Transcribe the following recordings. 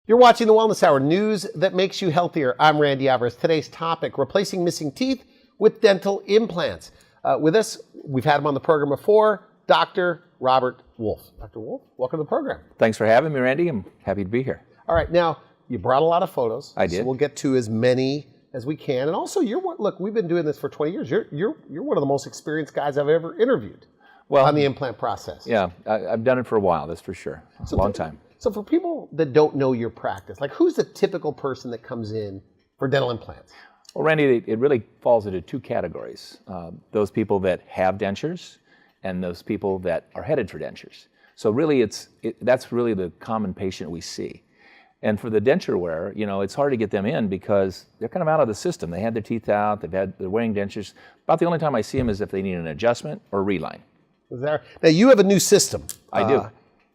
You're watching the Wellness Hour, news that makes you healthier. I'm Randy Alvarez. Today's topic, replacing missing teeth with dental implants. With us, we've had him on the program before, Dr. Robert Wolf. Dr. Wolf, welcome to the program. Thanks for having me, Randy. I'm happy to be here. All right, now, you brought a lot of photos. I did. So we'll get to as many as we can. And also, look, we've been doing this for 20 years. You're one of the most experienced guys I've ever interviewed on the implant process. Yeah, I've done it for a while, that's for sure. It's a long time. So for people that don't know your practice, like who's the typical person that comes in for dental implants? Well, Randy, it really falls into two categories. Those people that have dentures and those people that are headed for dentures. So really, that's really the common patient we see. And for the denture wearer, it's hard to get them in because they're kind of out of the system. They had their teeth out, they're wearing dentures. About the only time I see them is if they need an adjustment or reline. Now you have a new system. I do.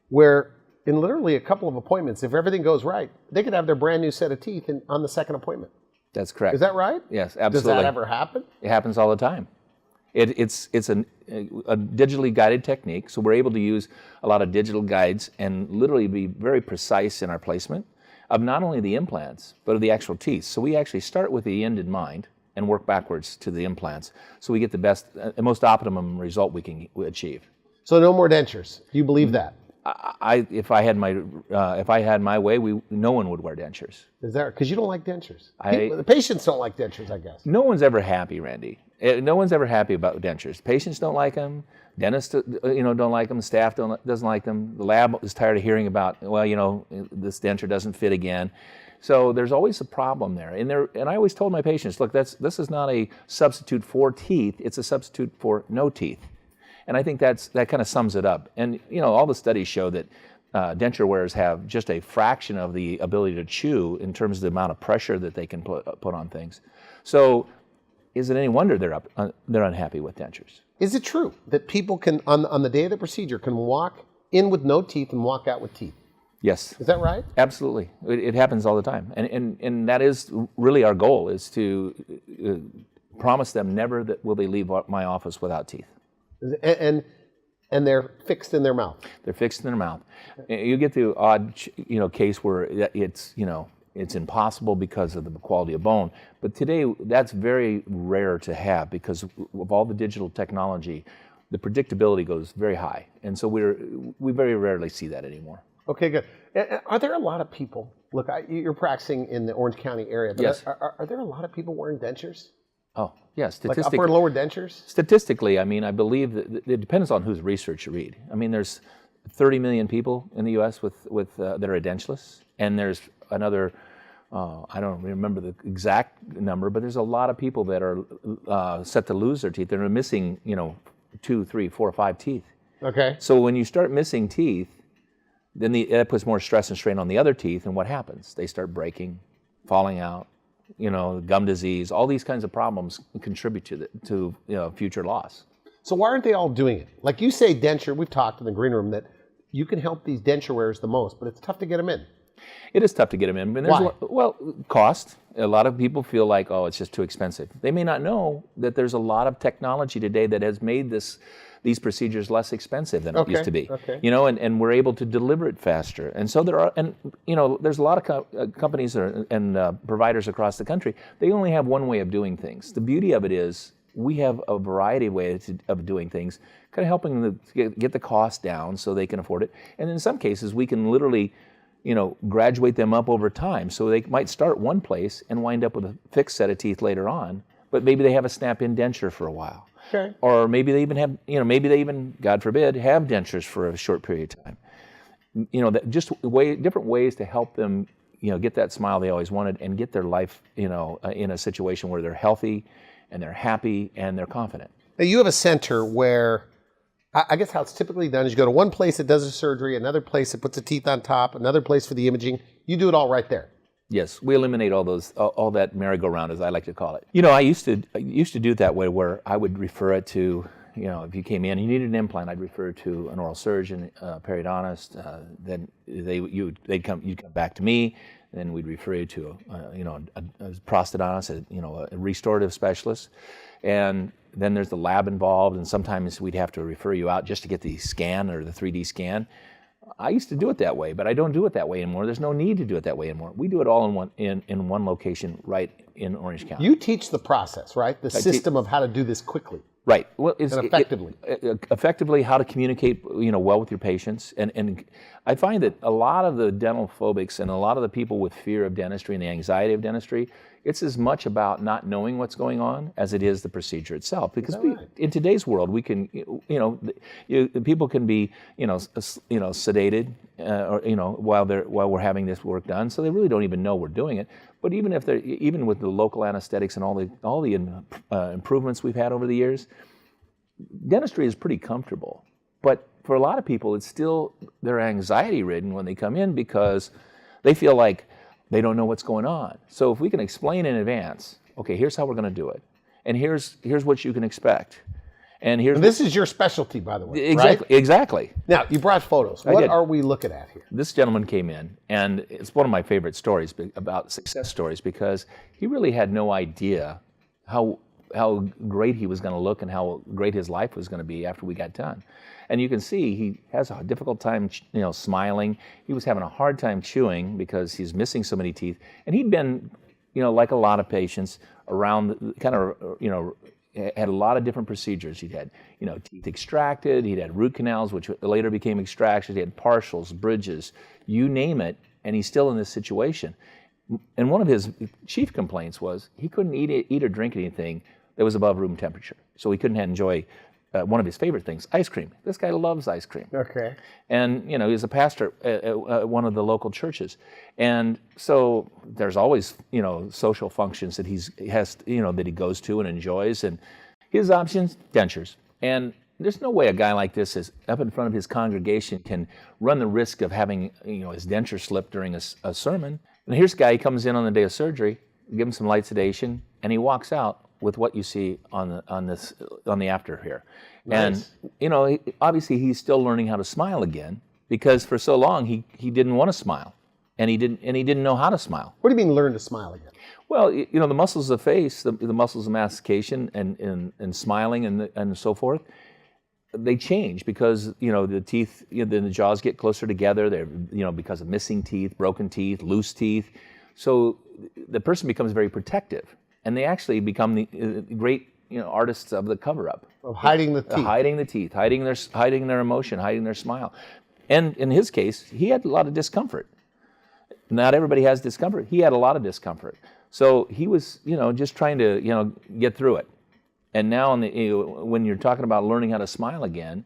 Where in literally a couple of appointments, if everything goes right, they could have their brand new set of teeth on the second appointment. That's correct. Is that right? Yes, absolutely. Does that ever happen? It happens all the time. It's a digitally guided technique, so we're able to use a lot of digital guides and literally be very precise in our placement of not only the implants, but of the actual teeth. So we actually start with the end in mind and work backwards to the implants, so we get the best, most optimum result we can achieve. So no more dentures. Do you believe that? If I had my way, no one would wear dentures. Is that because you don't like dentures? The patients don't like dentures, I guess. No one's ever happy, Randy. No one's ever happy about dentures. Patients don't like them. Dentists, don't like them. Staff doesn't like them. The lab is tired of hearing about, this denture doesn't fit again. So there's always a problem there. And I always told my patients, look, this is not a substitute for teeth. It's a substitute for no teeth. And I think that kind of sums it up. And all the studies show that denture wearers have just a fraction of the ability to chew in terms of the amount of pressure that they can put on things. So is it any wonder they're unhappy with dentures? Is it true that people can, on the day of the procedure, can walk in with no teeth and walk out with teeth? Yes. Is that right? Absolutely. It happens all the time. And that is really our goal, is to promise them never that will they leave my office without teeth. And they're fixed in their mouth. They're fixed in their mouth. You get the odd, case where it's impossible because of the quality of bone. But today, that's very rare to have because of all the digital technology. The predictability goes very high, and so we very rarely see that anymore. Okay, good. Are there a lot of people? Look, you're practicing in the Orange County area. But yes. Are there a lot of people wearing dentures? Oh, yeah, like upper and lower dentures? Statistically, I believe that it depends on whose research you read. There's 30 million people in the U.S. that are edentulous, and there's another, I don't remember the exact number, but there's a lot of people that are set to lose their teeth. They're missing, 2, 3, 4, 5 teeth. Okay. So when you start missing teeth, then that puts more stress and strain on the other teeth, and what happens? They start breaking, falling out. Gum disease, all these kinds of problems contribute to future loss. So why aren't they all doing it? Like you say, denture, we've talked in the green room that you can help these denture wearers the most, but it's tough to get them in. It is tough to get them in. Why? Cost. A lot of people feel like, it's just too expensive. They may not know that there's a lot of technology today that has made these procedures less expensive than it used to be. Okay. And we're able to deliver it faster. And so there's a lot of companies and providers across the country. They only have one way of doing things. The beauty of it is we have a variety of ways of doing things, kind of helping them get the cost down so they can afford it. And in some cases, we can literally graduate them up over time. So they might start one place and wind up with a fixed set of teeth later on, but maybe they have a snap-in denture for a while. Okay. Or maybe they even have, God forbid, have dentures for a short period of time. Different ways to help them, get that smile they always wanted and get their life, in a situation where they're healthy and they're happy and they're confident. Now you have a center where, I guess how it's typically done is you go to one place that does the surgery, another place that puts the teeth on top, another place for the imaging. You do it all right there. Yes, we eliminate all that merry-go-round, as I like to call it. I used to do it that way, where I would refer it to, if you came in and you needed an implant, I'd refer it to an oral surgeon, periodontist. Then you'd come back to me, and then we'd refer you to a prosthodontist, a restorative specialist, and then there's the lab involved, and sometimes we'd have to refer you out just to get the scan or the 3D scan. I used to do it that way, but I don't do it that way anymore. There's no need to do it that way anymore. We do it all in one location right in Orange County. You teach the process, right? The system of how to do this quickly. Right. Well, and effectively. Effectively, how to communicate, well with your patients. And I find that a lot of the dental phobics and a lot of the people with fear of dentistry and the anxiety of dentistry, it's as much about not knowing what's going on as it is the procedure itself. Because in today's world, we can, people can be, sedated, while we're having this work done, so they really don't even know we're doing it. But even with the local anesthetics and all the improvements we've had over the years, dentistry is pretty comfortable. But for a lot of people, it's still, they're anxiety ridden when they come in because they feel like they don't know what's going on. So if we can explain in advance, okay, here's how we're going to do it, and here's what you can expect. And this is your specialty, by the way. Exactly. Right? Exactly. Now, you brought photos. What are we looking at here? This gentleman came in, and it's one of my favorite stories about success stories because he really had no idea how great he was going to look and how great his life was going to be after we got done. And you can see he has a difficult time, smiling. He was having a hard time chewing because he's missing so many teeth. And he'd been, like a lot of patients, around had a lot of different procedures. He'd had, teeth extracted. He'd had root canals, which later became extractions. He had partials, bridges, you name it, and he's still in this situation. And one of his chief complaints was he couldn't eat or drink anything that was above room temperature. So he couldn't enjoy one of his favorite things, ice cream. This guy loves ice cream. Okay. And, he's a pastor at one of the local churches. And so there's always, social functions that that he goes to and enjoys. And his options, dentures. And there's no way a guy like this is up in front of his congregation can run the risk of having, his denture slip during a sermon. And here's a guy, he comes in on the day of surgery, give him some light sedation, and he walks out with what you see on the after here. Nice. And obviously he's still learning how to smile again because for so long he didn't want to smile, and he didn't know how to smile. What do you mean learn to smile again? Well, the muscles of the face, the muscles of mastication and smiling and so forth, they change because the teeth, the jaws get closer together. They're because of missing teeth, broken teeth, loose teeth. So the person becomes very protective, and they actually become the great artists of the cover-up. Of hiding the teeth. Hiding the teeth, hiding their emotion, hiding their smile. And in his case, he had a lot of discomfort. Not everybody has discomfort. He had a lot of discomfort. So he was, just trying to, get through it. And now when you're talking about learning how to smile again,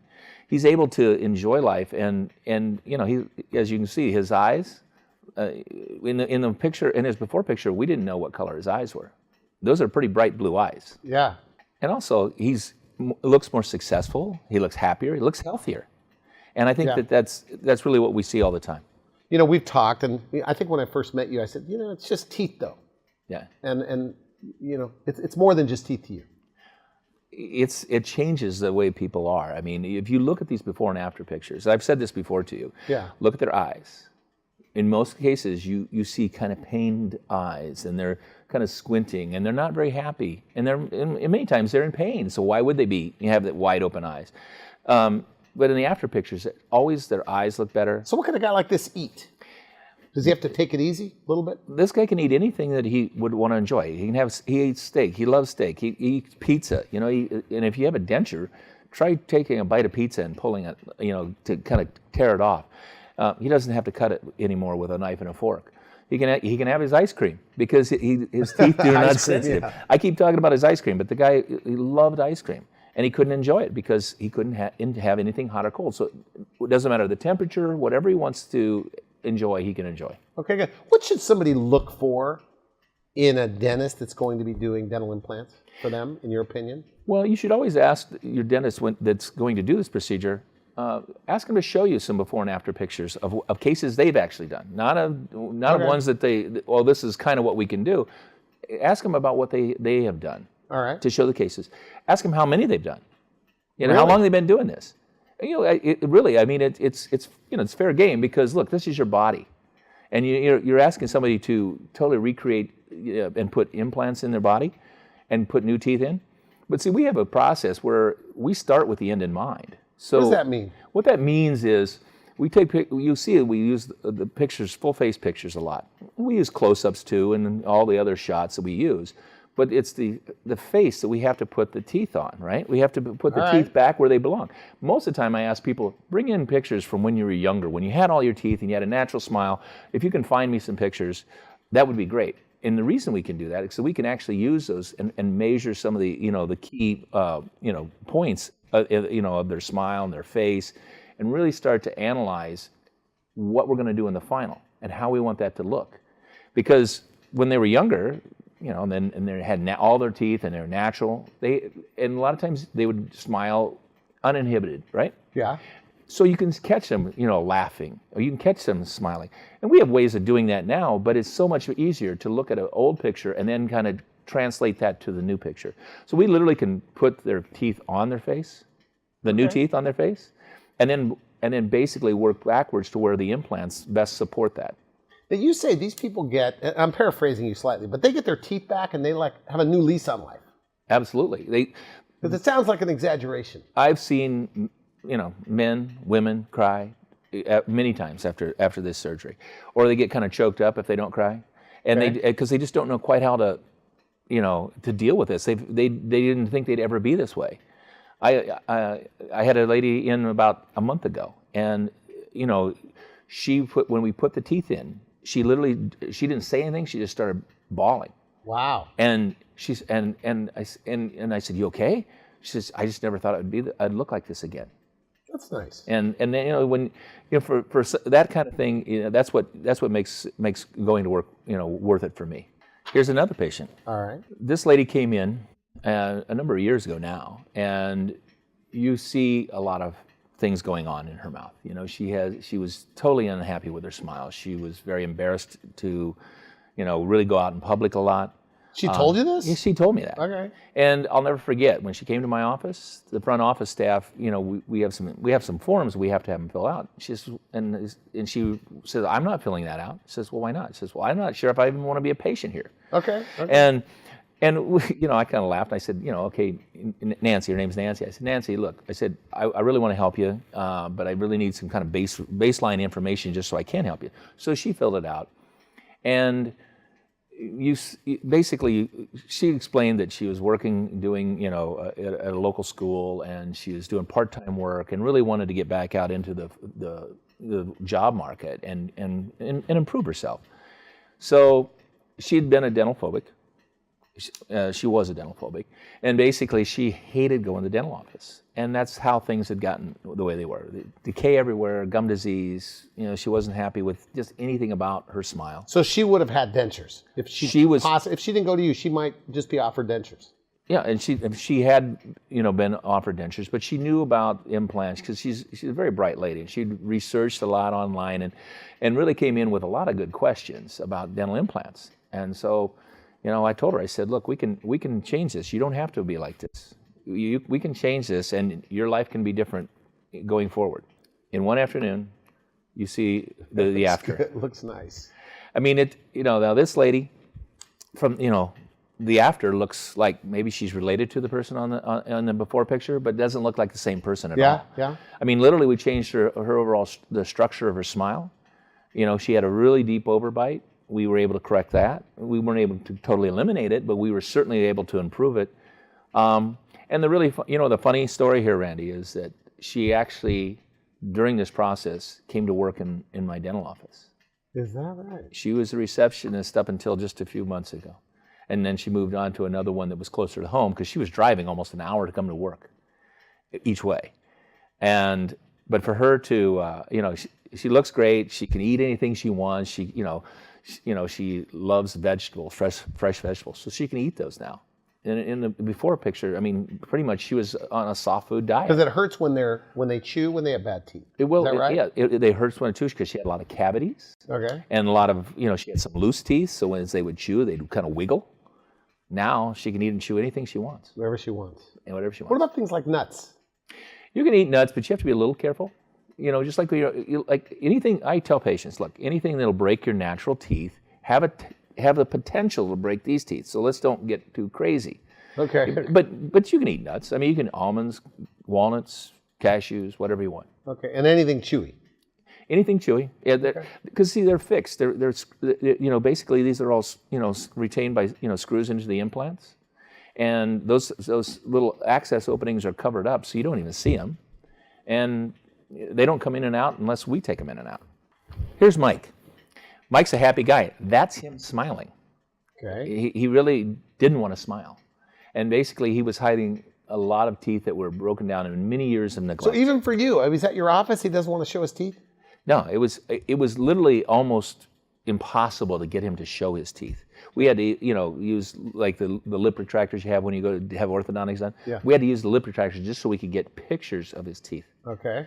he's able to enjoy life. And he, as you can see, his eyes, in the picture, in his before picture, we didn't know what color his eyes were. Those are pretty bright blue eyes. Yeah. And also, looks more successful. He looks happier. He looks healthier. And I think that's really what we see all the time. We've talked, and I think when I first met you, I said, it's just teeth, though. Yeah. And it's more than just teeth to you. It changes the way people are. I mean, if you look at these before and after pictures, I've said this before to you. Yeah. Look at their eyes. In most cases, you see kind of pained eyes, and they're kind of squinting, and they're not very happy, and many times they're in pain. So why would they have that wide open eyes? But in the after pictures, always their eyes look better. So what can a guy like this eat? Does he have to take it easy a little bit? This guy can eat anything that he would want to enjoy. He eats steak. He loves steak. He eats pizza. And if you have a denture, try taking a bite of pizza and pulling it, to kind of tear it off. He doesn't have to cut it anymore with a knife and a fork. He can have his ice cream because his teeth are not sensitive. Yeah. I keep talking about his ice cream, but the guy, he loved ice cream. And he couldn't enjoy it because he couldn't have anything hot or cold. So it doesn't matter the temperature, whatever he wants to enjoy, he can enjoy. Okay, good. What should somebody look for in a dentist that's going to be doing dental implants for them, in your opinion? Well, you should always ask your dentist that's going to do this procedure, ask them to show you some before and after pictures of cases they've actually done. Not of ones that this is kind of what we can do. Ask them about what they have done. All right. To show the cases. Ask them how many they've done. Really? How long they've been doing this. It's fair game because look, this is your body, and you're asking somebody to totally recreate and put implants in their body, and put new teeth in. But see, we have a process where we start with the end in mind. So what does that mean? What that means is you see we use the pictures, full face pictures a lot. We use close-ups too, and all the other shots that we use. But it's the face that we have to put the teeth on, right? We have to put the teeth back where they belong. Most of the time I ask people, bring in pictures from when you were younger, when you had all your teeth and you had a natural smile. If you can find me some pictures, that would be great. And the reason we can do that is so we can actually use those and measure some of the, the key, points, of their smile and their face, and really start to analyze what we're going to do in the final and how we want that to look. Because when they were younger, and they had all their teeth and they're natural, and a lot of times they would smile uninhibited, right? Yeah. So you can catch them, laughing, or you can catch them smiling. And we have ways of doing that now, but it's so much easier to look at an old picture and then kind of translate that to the new picture. So we literally can put their teeth on their face, the new teeth on their face, and then basically work backwards to where the implants best support that. Now you say these people get, and I'm paraphrasing you slightly, but they get their teeth back and they have a new lease on life. Absolutely. Because it sounds like an exaggeration. I've seen, men, women cry many times after this surgery, or they get kind of choked up if they don't cry, and because they just don't know quite how to, to deal with this. They didn't think they'd ever be this way. I had a lady in about a month ago, and when we put the teeth in, she didn't say anything. She just started bawling. Wow. And I said, "You okay?" She says, "I just never thought I'd look like this again." That's nice. And then when for that kind of thing, that's what makes going to work worth it for me. Here's another patient. All right. This lady came in a number of years ago now, and you see a lot of things going on in her mouth. She was totally unhappy with her smile. She was very embarrassed to, really go out in public a lot. She told you this? Yeah, she told me that. Okay. And I'll never forget when she came to my office. The front office staff, we have some forms we have to have them fill out. She says, "I'm not filling that out." She says, "Well, why not?" She says, "Well, I'm not sure if I even want to be a patient here." Okay. And I kind of laughed. I said, "Okay, Nancy, her name's Nancy." I said, "Nancy, look," I said, I really want to help you, but I really need some kind of baseline information just so I can help you." So she filled it out. And basically, she explained that she was doing, at a local school, and she was doing part-time work and really wanted to get back out into the job market and improve herself. So she'd been a dental phobic. She was a dental phobic, and basically she hated going to the dental office, and that's how things had gotten the way they were. The decay everywhere, gum disease. She wasn't happy with just anything about her smile. So she would have had dentures if she didn't go to you. She might just be offered dentures. Yeah, and she had been offered dentures, but she knew about implants because she's a very bright lady, and she'd researched a lot online and really came in with a lot of good questions about dental implants, and so. I told her, I said, "Look, we can change this. You don't have to be like this. We can change this, and your life can be different going forward." In one afternoon, you see the after. It looks nice. I mean, now this lady, from the after looks like maybe she's related to the person on the before picture, but doesn't look like the same person at all. Yeah. I mean, literally, we changed her overall the structure of her smile. She had a really deep overbite. We were able to correct that. We weren't able to totally eliminate it, but we were certainly able to improve it. And the really, the funny story here, Randy, is that she actually, during this process, came to work in my dental office. Is that right? She was a receptionist up until just a few months ago. And then she moved on to another one that was closer to home because she was driving almost an hour to come to work each way. But for her to, she looks great. She can eat anything she wants. She loves vegetables, fresh vegetables, so she can eat those now. In the before picture, I mean, pretty much she was on a soft food diet. Because it hurts when they chew when they have bad teeth. It will, Is that right? Yeah. It hurts when it chews because she had a lot of cavities. Okay. And a lot of, she had some loose teeth, so as they would chew, they'd kind of wiggle. Now she can eat and chew anything she wants. Whatever she wants. And whatever she wants. What about things like nuts? You can eat nuts, but you have to be a little careful. Just like like anything. I tell patients, look, anything that'll break your natural teeth have the potential to break these teeth. So let's don't get too crazy. Okay. But you can eat nuts. I mean, you can almonds, walnuts, cashews, whatever you want. Okay, and anything chewy. Anything chewy, yeah, because see, they're fixed. They're you know, basically these are all, you know, retained by, you know, screws into the implants, and those little access openings are covered up, so you don't even see them, and they don't come in and out unless we take them in and out. Here's Mike. Mike's a happy guy. That's him smiling. Okay. He really didn't want to smile, and basically he was hiding a lot of teeth that were broken down in many years of neglect. So even for you, I was at your office, he doesn't want to show his teeth? No, it was literally almost impossible to get him to show his teeth. We had to, you know, use like the lip retractors you have when you go to have orthodontics done. Yeah. We had to use the lip retractors just so we could get pictures of his teeth. Okay.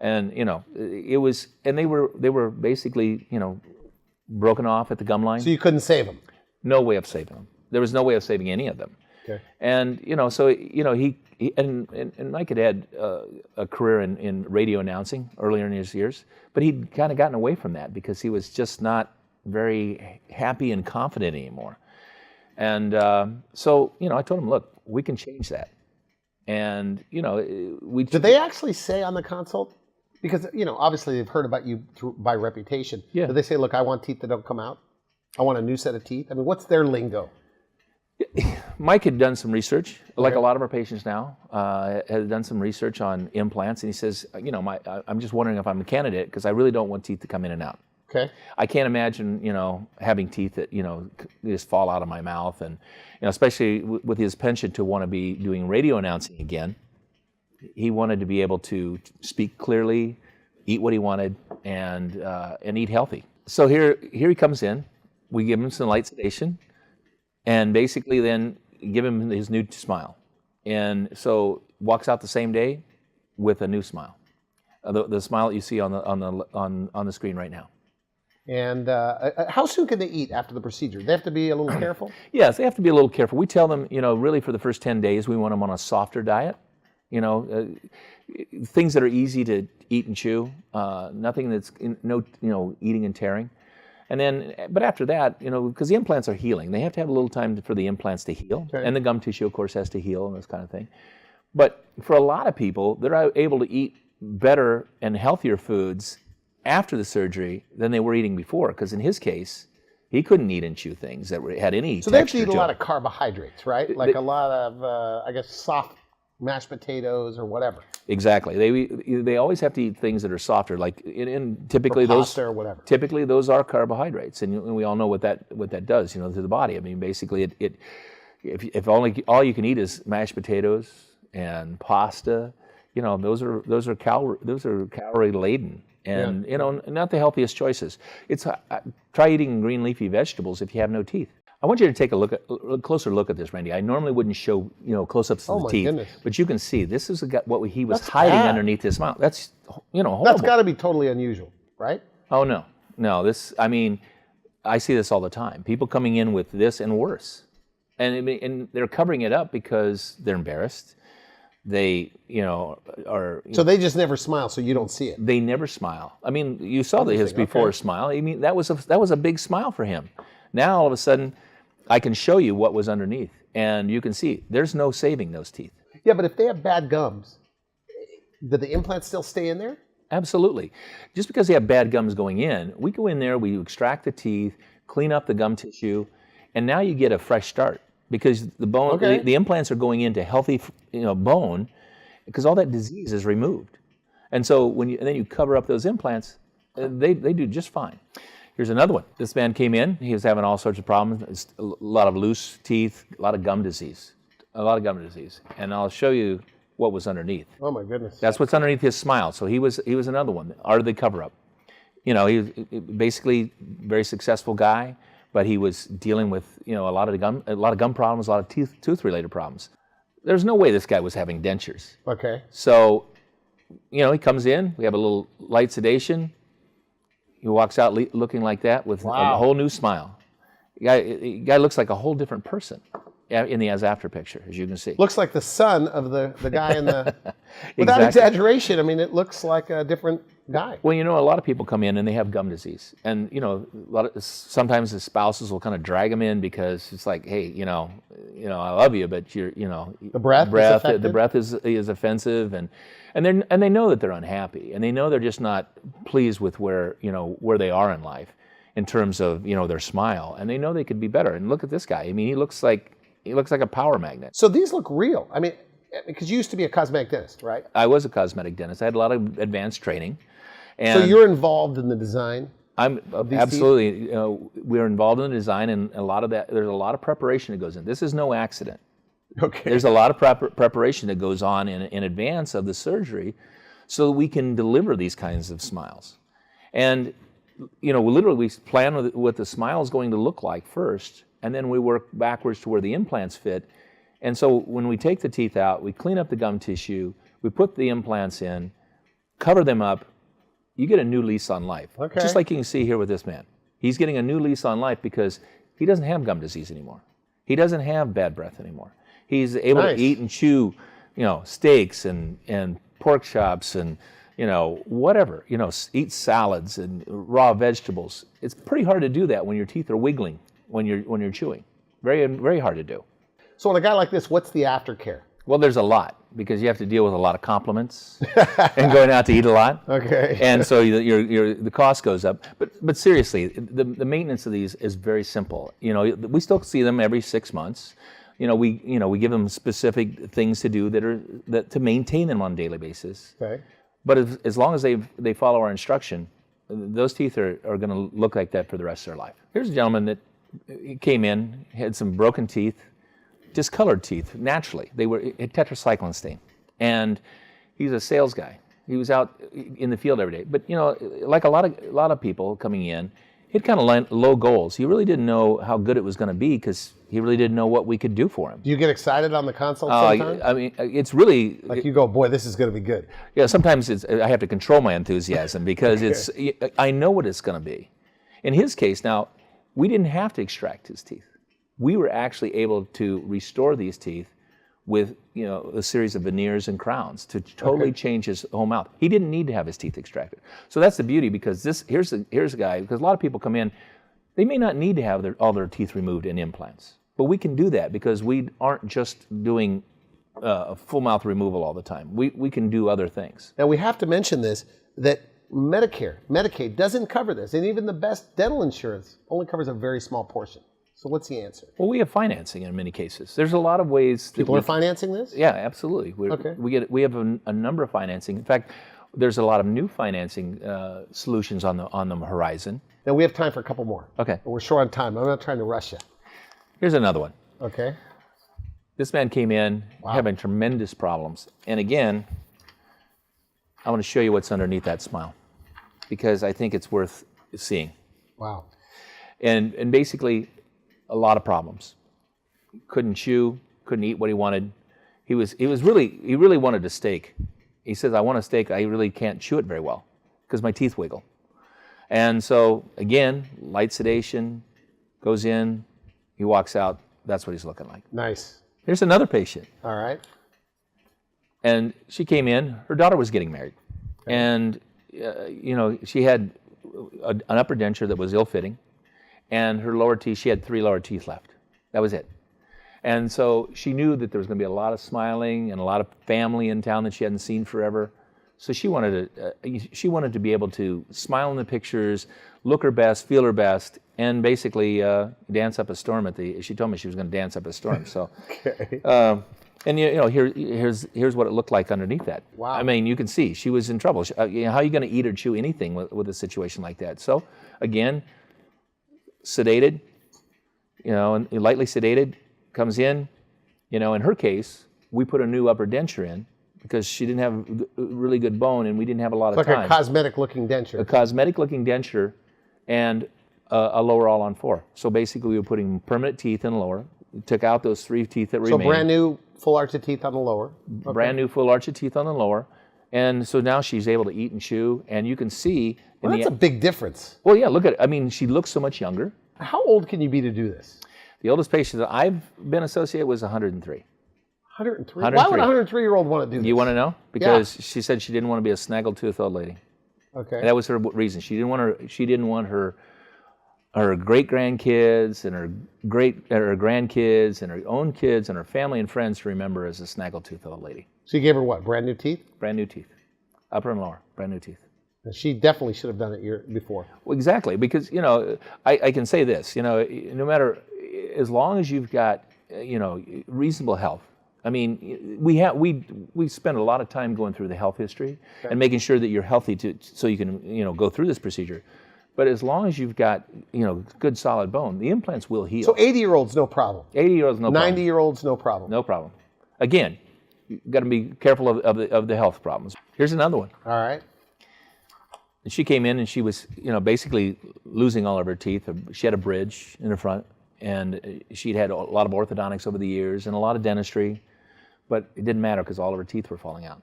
And you know, it was, and they were basically, you know, broken off at the gum line. So you couldn't save them? No way of saving them. There was no way of saving any of them. Okay. And you know, so you know, he Mike had a career in radio announcing earlier in his years, but he'd kind of gotten away from that because he was just not very happy and confident anymore. And so you know, I told him, look, we can change that. And you know, we did they actually say on the consult? Because you know, obviously they've heard about you by reputation. Yeah. Did they say, look, I want teeth that don't come out? I want a new set of teeth? I mean, what's their lingo? Mike had done some research, like a lot of our patients now, had done some research on implants, and he says, you know, I'm just wondering if I'm a candidate because I really don't want teeth to come in and out. Okay. I can't imagine, you know, having teeth that, you know, just fall out of my mouth, and you know, especially with his penchant to want to be doing radio announcing again. He wanted to be able to speak clearly, eat what he wanted, and eat healthy. So here he comes in. We give him some light sedation, and basically then give him his new smile. And so walks out the same day with a new smile, the smile that you see on the screen right now. And how soon can they eat after the procedure? They have to be a little careful? Yes, they have to be a little careful. We tell them, you know, really for the first 10 days, we want them on a softer diet. You know, things that are easy to eat and chew, nothing that's eating and tearing. And then, but after that, you know, because the implants are healing, they have to have a little time for the implants to heal. Okay. And the gum tissue, of course, has to heal and this kind of thing. But for a lot of people, they're able to eat better and healthier foods after the surgery than they were eating before. Because in his case, he couldn't eat and chew things that had any So they have to eat a lot of carbohydrates, right? Like a lot of, I guess, soft mashed potatoes or whatever. Exactly. They always have to eat things that are softer, like typically pasta or whatever. Typically those are carbohydrates, and we all know what that does, you know, to the body. I mean, basically, if all you can eat is mashed potatoes and pasta, you know, those are calorie laden, and you know, not the healthiest choices. Try eating green leafy vegetables if you have no teeth. I want you to take a closer look at this, Randy. I normally wouldn't show, you know, close-ups of the teeth, goodness. But you can see this is what he was hiding underneath his mouth. That's, you know, horrible. That's got to be totally unusual, right? Oh no. This, I mean, I see this all the time. People coming in with this and worse, and they're covering it up because they're embarrassed. They, you know, are. So they just never smile, so you don't see it. They never smile. I mean, you saw his before smile. I mean, that was a big smile for him. Now all of a sudden, I can show you what was underneath, and you can see there's no saving those teeth. Yeah, but if they have bad gums, do the implants still stay in there? Absolutely. Just because they have bad gums going in, we go in there, we extract the teeth, clean up the gum tissue, and now you get a fresh start because the bone, the implants are going into healthy, you know, bone, because all that disease is removed. And so then you cover up those implants, they do just fine. Here's another one. This man came in. He was having all sorts of problems. A lot of loose teeth, a lot of gum disease. And I'll show you what was underneath. Oh my goodness. That's what's underneath his smile. So he was another one. Art of the cover-up. You know, he was basically a very successful guy, but he was dealing with, you know, a lot of gum problems, a lot of tooth-related problems. There's no way this guy was having dentures. Okay. So, you know, he comes in. We have a little light sedation. He walks out looking like that with a whole new smile. The guy looks like a whole different person in the as-after picture, as you can see. Looks like the son of the guy in the... Without exaggeration, I mean, it looks like a different guy. Well, you know, a lot of people come in and they have gum disease, and you know, sometimes the spouses will kind of drag them in because it's like, hey, you know, I love you, but you're, you know, The breath is offensive, and they know that they're unhappy, and they know they're just not pleased with where they are in life, in terms of their smile, and they know they could be better. And look at this guy. I mean, he looks like a power magnet. So these look real. I mean, because you used to be a cosmetic dentist, right? I was a cosmetic dentist. I had a lot of advanced training. And so you're involved in the design? I'm absolutely. We're involved in the design, and a lot of that. There's a lot of preparation that goes in. This is no accident. Okay. There's a lot of preparation that goes on in advance of the surgery, so that we can deliver these kinds of smiles. And literally we plan with what the smile is going to look like first, and then we work backwards to where the implants fit. And so when we take the teeth out, we clean up the gum tissue, we put the implants in, cover them up. You get a new lease on life. Okay. Just like you can see here with this man. He's getting a new lease on life because he doesn't have gum disease anymore. He doesn't have bad breath anymore. He's able to eat and chew, steaks and pork chops and, whatever, eat salads and raw vegetables. It's pretty hard to do that when your teeth are wiggling when you're chewing. Very, very hard to do. So on a guy like this, what's the aftercare? Well, there's a lot, because you have to deal with a lot of compliments and going out to eat a lot. Okay. And so the cost goes up. But seriously, the maintenance of these is very simple. We still see them every 6 months. We give them specific things to do that to maintain them on a daily basis. Okay. But as long as they follow our instruction, those teeth are going to look like that for the rest of their life. Here's a gentleman that came in, had some broken teeth, discolored teeth naturally. They were tetracycline stain, and he's a sales guy. He was out in the field every day. But like a lot of people coming in, he had kind of low goals. He really didn't know how good it was going to be, because he really didn't know what we could do for him. Do you get excited on the consult sometimes? I mean, it's really like you go, boy, this is going to be good. Yeah, sometimes I have to control my enthusiasm, because I know what it's going to be. In his case, now, we didn't have to extract his teeth. We were actually able to restore these teeth with a series of veneers and crowns to totally change his whole mouth. He didn't need to have his teeth extracted. So that's the beauty, because here's a guy, because a lot of people come in, they may not need to have all their teeth removed in implants, but we can do that because we aren't just doing a full mouth removal all the time. We can do other things. Now we have to mention this, that Medicare, Medicaid doesn't cover this, and even the best dental insurance only covers a very small portion. So what's the answer? Well, we have financing in many cases. There's a lot of ways. People are financing this? Yeah, absolutely. We have a number of financing. In fact, there's a lot of new financing solutions on the horizon. Now we have time for a couple more. Okay. We're short on time. I'm not trying to rush you. Here's another one. Okay. This man came in having tremendous problems. And again, I want to show you what's underneath that smile, because I think it's worth seeing. Wow. And basically, a lot of problems. Couldn't chew, couldn't eat what he wanted. He really wanted a steak. He says, I want a steak, I really can't chew it very well because my teeth wiggle. And so again, light sedation, goes in, he walks out, that's what he's looking like. Nice. Here's another patient. All right. And she came in, her daughter was getting married. Okay. And she had an upper denture that was ill-fitting. And her lower teeth, she had 3 lower teeth left. That was it. And so she knew that there was going to be a lot of smiling and a lot of family in town that she hadn't seen forever. So she wanted to be able to smile in the pictures, look her best, feel her best, and basically dance up a storm she told me she was going to dance up a storm. So, okay. And here's what it looked like underneath that. Wow. I mean, you can see she was in trouble. How are you going to eat or chew anything with a situation like that? So again, sedated, and lightly sedated, comes in, in her case, we put a new upper denture in because she didn't have really good bone and we didn't have a lot of time. Like a cosmetic looking denture. A cosmetic looking denture and a lower all-on-4. So basically we were putting permanent teeth in the lower. We took out those 3 teeth that remained. So brand new full arch of teeth on the lower. Okay. Brand new full arch of teeth on the lower. And so now she's able to eat and chew, and you can see. Well, that's a big difference. Well, yeah, look at it. I mean, she looks so much younger. How old can you be to do this? The oldest patient that I've been associated with was 103. 103? Why would a 103-year-old want to do this? You want to know? Because she said she didn't want to be a snaggletooth old lady. Okay. That was her reason. She didn't want her great grandkids and her grandkids and her own kids and her family and friends to remember as a snaggletooth old lady. So you gave her what? Brand new teeth? Brand new teeth, upper and lower, brand new teeth. And she definitely should have done it before. Well, exactly, because I can say this. No matter, as long as you've got reasonable health. I mean, we spend a lot of time going through the health history and making sure that you're healthy so you can go through this procedure. But as long as you've got good solid bone, the implants will heal. So 80-year-olds, no problem. 80-year-olds, no problem. 90-year-olds, no problem. No problem. Again, you've got to be careful of the health problems. Here's another one. All right. And she came in and she was basically losing all of her teeth. She had a bridge in her front, and she'd had a lot of orthodontics over the years and a lot of dentistry. But it didn't matter because all of her teeth were falling out.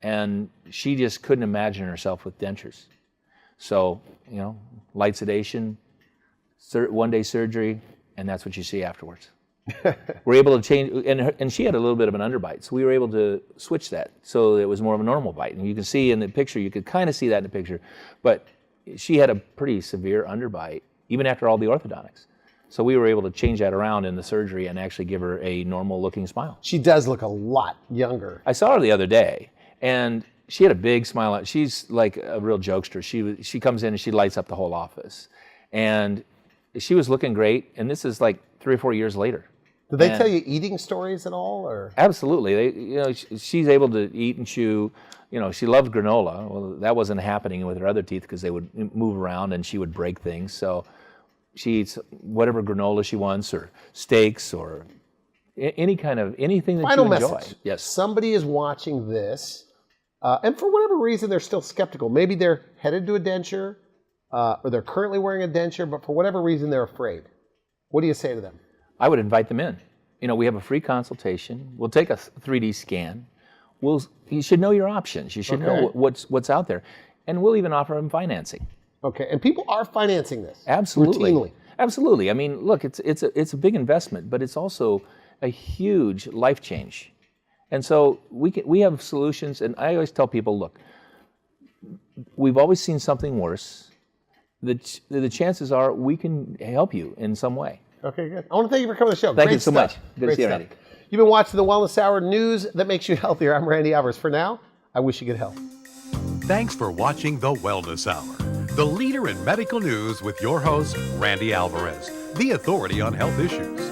And she just couldn't imagine herself with dentures. So, light sedation, one-day surgery, and that's what you see afterwards. We're able to change, and she had a little bit of an underbite, so we were able to switch that so it was more of a normal bite. And you can see in the picture, you could kind of see that in the picture, but she had a pretty severe underbite, even after all the orthodontics. So we were able to change that around in the surgery and actually give her a normal-looking smile. She does look a lot younger. I saw her the other day, and she had a big smile. She's like a real jokester. She comes in and she lights up the whole office. And she was looking great, and this is like 3 or 4 years later. Did they tell you eating stories at all, or? Absolutely. She's able to eat and chew. She loved granola. Well, that wasn't happening with her other teeth because they would move around and she would break things. So she eats whatever granola she wants, or steaks, or anything that Final you enjoy. message. Yes. Somebody is watching this, and for whatever reason, they're still skeptical. Maybe they're headed to a denture, or they're currently wearing a denture, but for whatever reason, they're afraid. What do you say to them? I would invite them in. We have a free consultation. We'll take a 3D scan. You should know your options. You should know what's out there. And we'll even offer them financing. Okay, and people are financing this. Absolutely. Routinely. Absolutely. I mean, look, it's a big investment, but it's also a huge life change. And so we have solutions, and I always tell people, look, we've always seen something worse. The chances are we can help you in some way. Okay, good. I want to thank you for coming to the show. Thank Great you so stuff. much. Good to see you, Randy. You've been watching the Wellness Hour, news that makes you healthier. I'm Randy Alvarez. For now, I wish you good health. Thanks for watching the Wellness Hour, the leader in medical news with your host, Randy Alvarez, the authority on health issues.